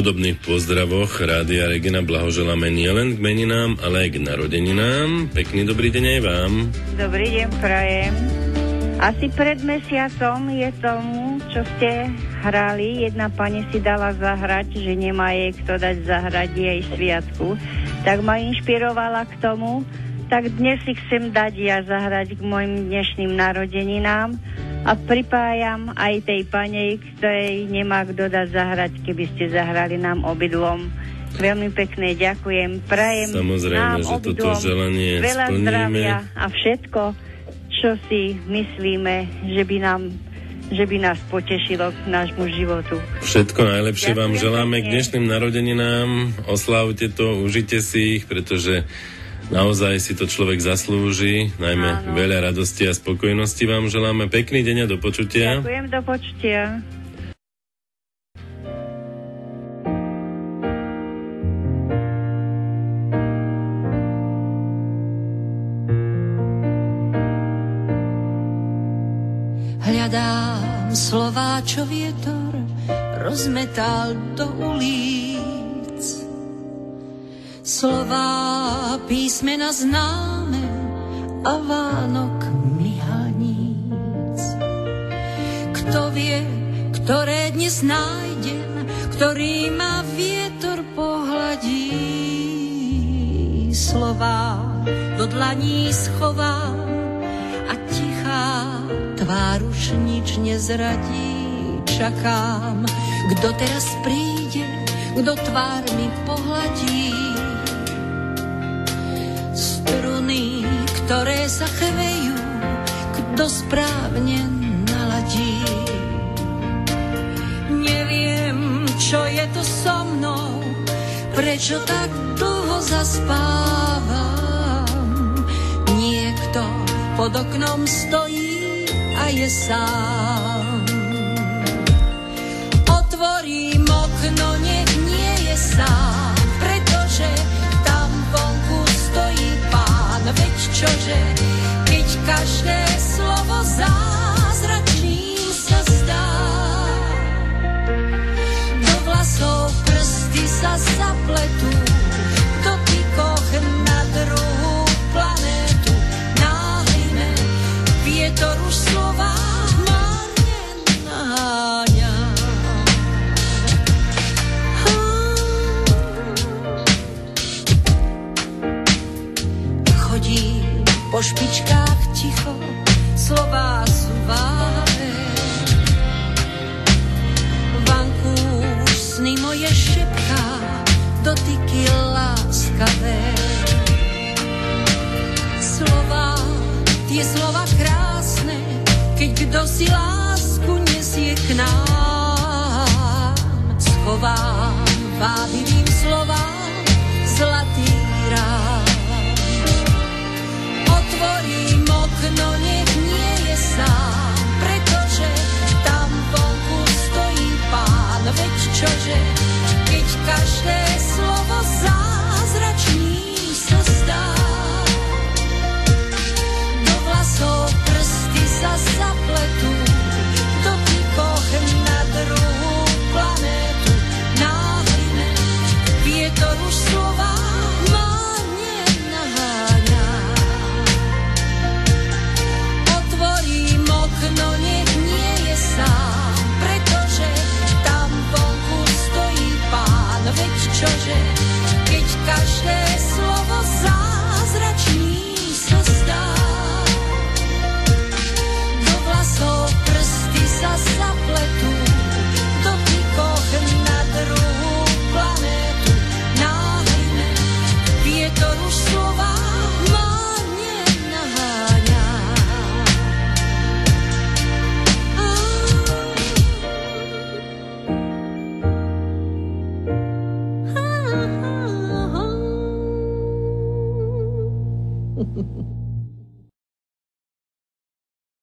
hudobných pozdravoch Rádia Regina blahoželáme nielen k meninám, ale aj k narodeninám. Pekný dobrý deň aj vám. Dobrý deň, prajem. Asi pred mesiacom je tomu, čo ste hrali, jedna pani si dala zahrať, že nemá jej kto dať zahrať jej sviatku, tak ma inšpirovala k tomu, tak dnes si chcem dať ja zahrať k mojim dnešným narodeninám a pripájam aj tej panej, ktorej nemá kto dať zahrať, keby ste zahrali nám obidvom. Veľmi pekne ďakujem. Prajem samozrejme, nám že obidvom toto želanie veľa splníme. Zdravia a všetko, čo si myslíme, že by nás potešilo k nášmu životu. Všetko najlepšie Ďakujem vám želáme pekne. k dnešným narodeninám. Oslávte to, užite si ich, pretože naozaj si to človek zaslúži. Najmä Áno. veľa radosti a spokojnosti vám želáme. Pekný deň a do počutia. Ďakujem, do počutia. Hľadám slová, čo vietor rozmetal do ulic. Slová písmena známe a Vánok myhaníc. Kto vie, ktoré dnes nájdem, ktorý ma vietor pohľadí. Slová do dlaní schovám a tichá tvár už nič nezradí. Čakám, kto teraz príde, kto tvár mi pohľadí. Struny, ktoré sa chvejú, kto správne naladí. Neviem, čo je to so mnou, prečo tak dlho zaspávam. Niekto pod oknom stojí a je sám. Otvorím okno, nech nie je sám, pretože tam vonku stojí Pán. Veď čože, keď každé slovo zázračným sa zdá. Do vlasov prsty sa zapletú, v dotykoch na druhú planétu. Náhline vietor už slova márne naháňa. Chodím po špičkách ticho, slová sú váre. Vanku už sny moje šepká, dotyky láskavé. Slova, tie slova krásne, keď kdo si lásku nesie k nám. Schovám vábivým slovám zlatý rád. Otvorím okno, nech nie je sám, pretože tam vonku stojí Pán. Veď čože, keď každé slovo zázračným sa zdá. Do vlasov prsty sa zapletú, v dotykoch na druhú planétu. Náhline vietor už slova márne naháňa. Otvorím okno, nech nie je sám, pretože tam vonku stojí Pán. Veď čože, keď každé slovo zázračným sa zdá. Do vlasov prsty sa